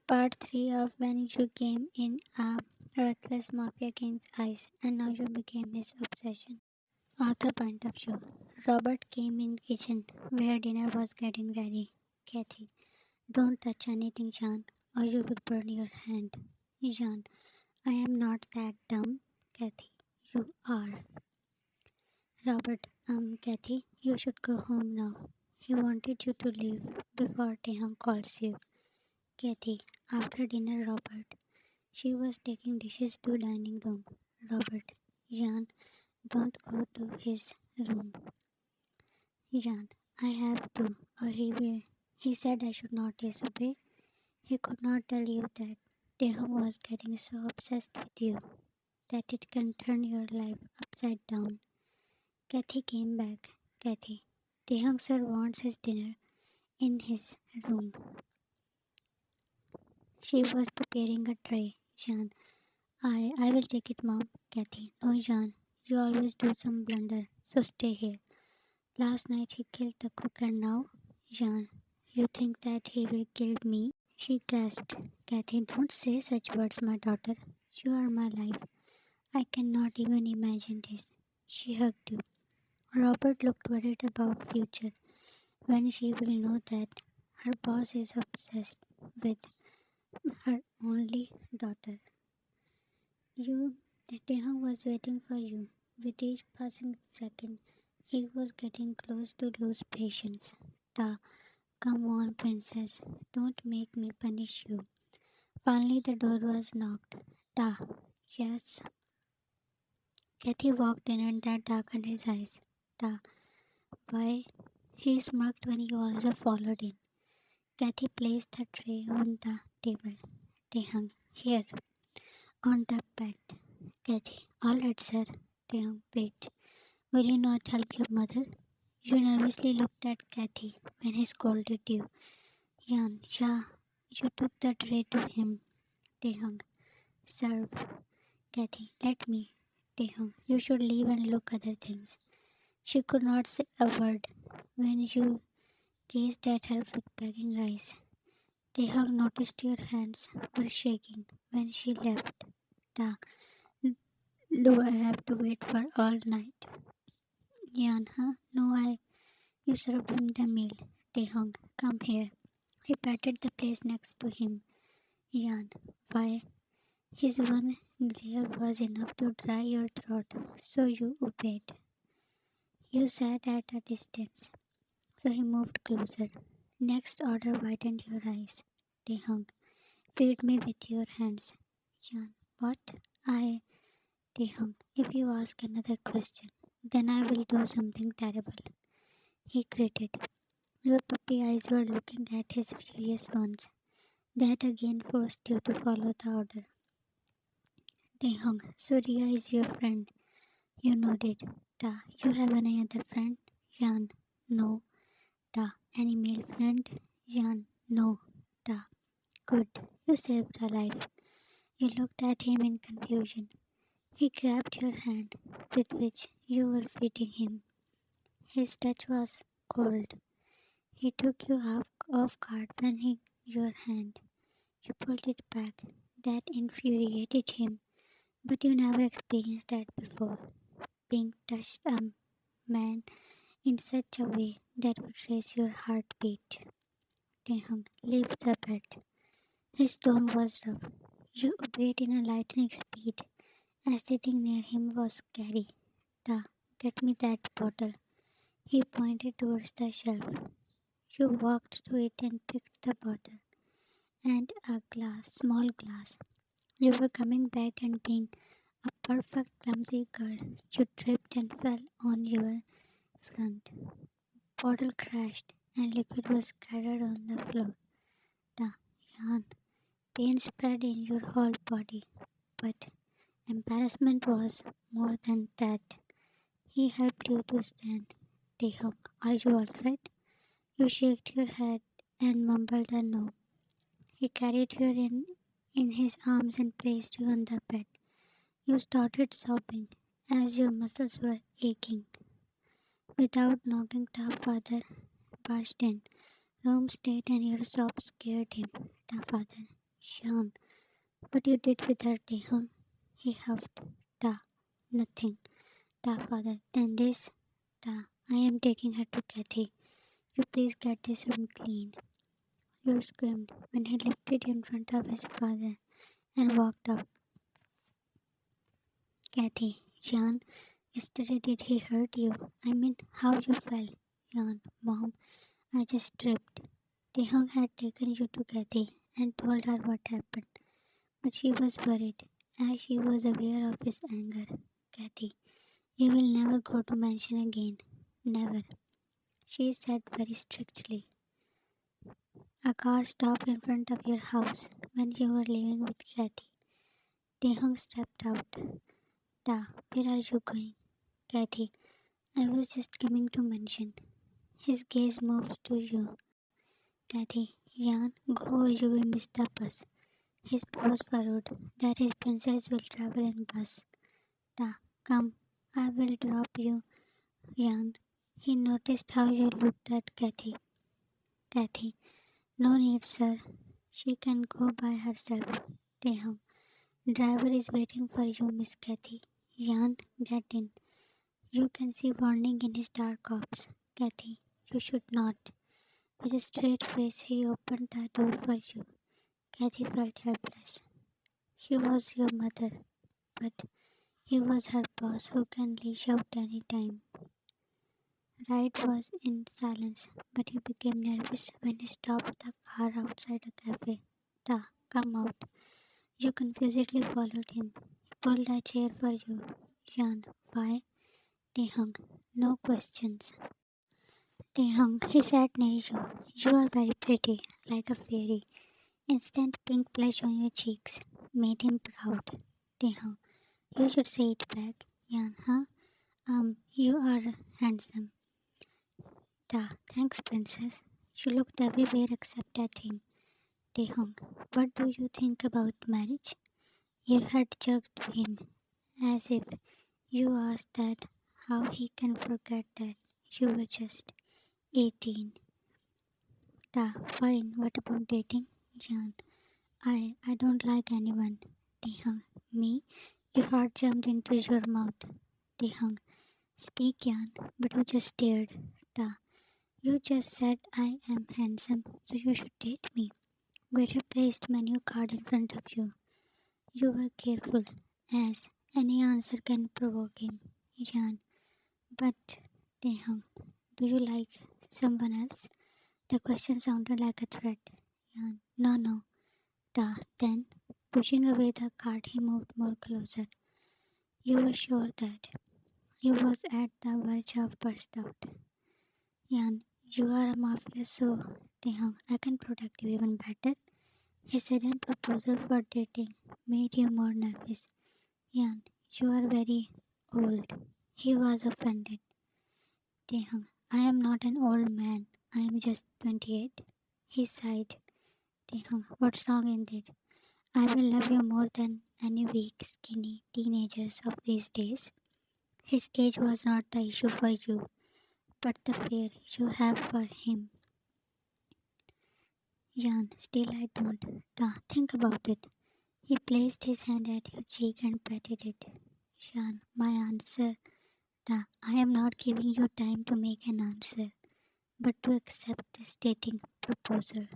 Part 3 of When You Came in a Ruthless Mafia King's Eyes and Now You Became His Obsession. Author point of view. Robert came in kitchen where dinner was getting ready. Kathy, don't touch anything, Jean, or you will burn your hand. Jean, I am not that dumb. Kathy, you are. Robert, Kathy, you should go home now. He wanted you to leave before Taehyung calls you. Kathy, after dinner, Robert. She was taking dishes to dining room. Robert, Jean, don't go to his room. Jean, I have to, or he will. He said I should not disobey. He could not tell you that Taehyung was getting so obsessed with you that it can turn your life upside down. Kathy came back. Kathy, Taehyung sir wants his dinner in his room. She was preparing a tray. Jean, I will take it, mom. Kathy, no, Jean. You always do some blunder, so stay here. Last night he killed the cook and now, Jean, you think that he will kill me? She gasped. Kathy, don't say such words, my daughter. You are my life. I cannot even imagine this. She hugged you. Robert looked worried about future when she will know that her boss is obsessed with her only daughter. You, Taehyung was waiting for you. With each passing second, he was getting close to lose patience. Ta, come on, princess. Don't make me punish you. Finally, the door was knocked. Ta, yes. Kathy walked in and that darkened his eyes. Ta, why? He smirked when you also followed in. Kathy placed the tray on the table. Taehyung, here, on the bed. Kathy, all right, sir. Taehyung, wait. Will you not help your mother? You nervously looked at Kathy when he scolded you. Yan, Shah, you took the tray to him. Taehyung, serve. Kathy, let me. Taehyung, you should leave and look other things. She could not say a word when you gazed at her with begging eyes. Taehyung noticed your hands were shaking when she left. Ta, do I have to wait for all night? Yan, huh? No, you served him the meal. Taehyung, come here. He patted the place next to him. Yan, why? His one glare was enough to dry your throat, so you obeyed. You sat at a distance, so he moved closer. Next order widened your eyes. Taehyung, feed me with your hands. Yan, what? I, Taehyung, if you ask another question, then I will do something terrible. He gritted. Your puppy eyes were looking at his furious ones. That again forced you to follow the order. Taehyung, so Ria is your friend. You nodded. Ta, you have any other friend? Jan, no. Ta, any male friend? Jan, no. Ta, good. You saved her life. You looked at him in confusion. He grabbed your hand, with which you were feeding him. His touch was cold. He took you off guard when he your hand. You pulled it back. That infuriated him. But you never experienced that before. Being touched man in such a way that would raise your heartbeat. Taehyung leave the bed. His tone was rough. You obeyed in a lightning speed, as sitting near him was scary. Ta, get me that bottle. He pointed towards the shelf. You walked to it and picked the bottle. And a glass, small glass. You were coming back and being a perfect clumsy girl. You tripped and fell on your front. Bottle crashed and liquid was scattered on the floor. Da, Yan. Pain spread in your whole body. But embarrassment was more than that. He helped you to stand. Taehyung, are you alright? You shook your head and mumbled a no. He carried you in his arms and placed you on the bed. You started sobbing as your muscles were aching. Without knocking, the father barged in. Room stayed and your sob scared him. The father. Shan, what you did with her, Taehyung? He huffed. Ta, nothing. Ta, father. Then this. Ta, I am taking her to Kathy. You please get this room clean. You screamed when he lifted you in front of his father and walked out. Kathy, Jan, yesterday did he hurt you? I mean, how you fell? Jan, Mom, I just tripped. Taehyung had taken you to Kathy and told her what happened, but she was worried, as she was aware of his anger. Kathy, you will never go to mansion again. Never, she said very strictly. A car stopped in front of your house when you were leaving with Kathy. Taehyung stepped out. Da, where are you going? Kathy, I was just coming to mention. His gaze moved to you. Kathy, Jan, go or you will miss the bus. His brows furrowed. That his princess will travel in bus. Da, come, I will drop you, Jan. He noticed how you looked at Kathy. Kathy, no need, sir. She can go by herself. Taehyung, driver is waiting for you, Miss Kathy. Jan, get in. You can see warning in his dark orbs. Kathy, you should not. With a straight face, he opened the door for you. Kathy felt helpless. She was your mother, but he was her boss who can leash out any time. Ride was in silence, but he became nervous when he stopped the car outside a cafe. Ta, come out. You confusedly followed him. He pulled a chair for you. Jan, why? Taehyung, no questions. Taehyung, he sat near you. You are very pretty, like a fairy. Instant pink blush on your cheeks made him proud. Taehyung, you should say it back. Yan, huh? You are handsome. Ta, thanks, princess. She looked everywhere except at him. Taehyung, what do you think about marriage? Your head jerked to him, as if you asked that how he can forget that you were just 18. Ta, fine. What about dating? Jan, I don't like anyone. Taehyung, me? Your heart jumped into your mouth. Taehyung, speak, Yan, but you just stared. Ta, you just said I am handsome, so you should date me. Waiter placed menu card in front of you. You were careful, as any answer can provoke him. Jan, but Taehyung, do you like someone else? The question sounded like a threat. Jan, no, no. Ta, then, pushing away the card, he moved more closer. You were sure that he was at the verge of burst out. Yan, you are a mafia, so Taehyung, I can protect you even better. His sudden proposal for dating made you more nervous. Yan, you are very old. He was offended. Taehyung, I am not an old man. I am just 28. He sighed. Taehyung, what's wrong in it? I will love you more than any weak, skinny teenagers of these days. His age was not the issue for you, but the fear you have for him. Jan, still I don't. Think about it. He placed his hand at your cheek and patted it. Jan, my answer. I am not giving you time to make an answer, but to accept this dating proposal.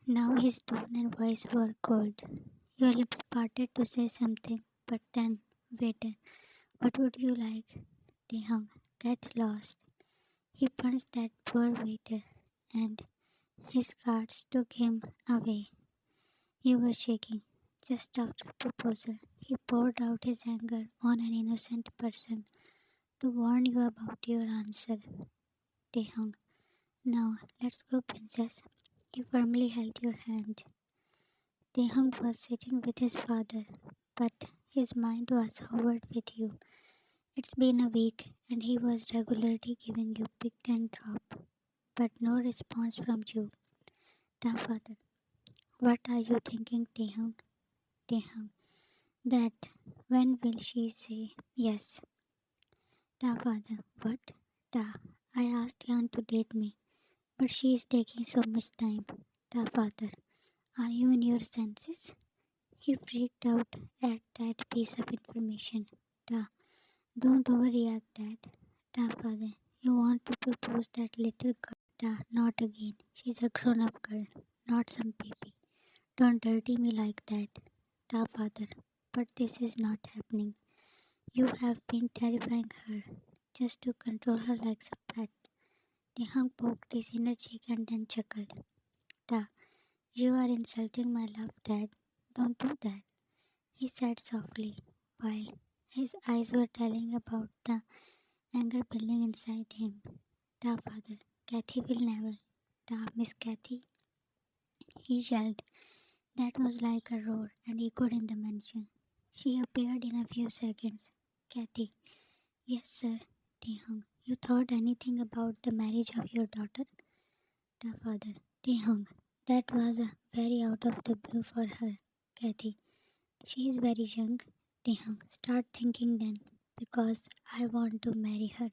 Now his tone and voice were cold. Your lips parted to say something, but then waited. What would you like? Taehyung, get lost. He punched that poor waiter, and his guards took him away. You were shaking. Just after proposal, he poured out his anger on an innocent person to warn you about your answer. Taehyung, now let's go, princess. He firmly held your hand. Taehyung was sitting with his father, but his mind was hovered with you. It's been a week, and he was regularly giving you pick and drop, but no response from you. Ta, father, what are you thinking, Taehyung? Taehyung, that when will she say yes? Ta, father, what? Ta, I asked Yan to date me, but she is taking so much time. Ta, father, Are you in your senses? He freaked out at that piece of information. Ta, don't overreact, Dad. Ta, father, you want to propose that little girl. Ta, not again. She's a grown up girl, not some baby. Don't dirty me like that. Ta, father, but this is not happening. You have been terrifying her just to control her like a pet. Taehyung poked his inner cheek and then chuckled. Ta, you are insulting my love, Dad. Don't do that, he said softly, while his eyes were telling about the anger building inside him. Ta, father, Kathy will never. Ta, Miss Kathy, he yelled. That was like a roar and echoed in the mansion. She appeared in a few seconds. Kathy, yes, sir. Taehyung, you thought anything about the marriage of your daughter? Ta, father, Taehyung, that was very out of the blue for her. Kathy, she is very young. Taehyung, start thinking then, because I want to marry her.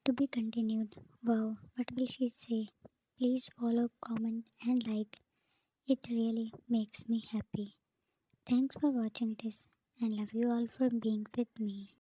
To be continued. Wow, what will she say? Please follow, comment, and like. It really makes me happy. Thanks for watching this and love you all for being with me.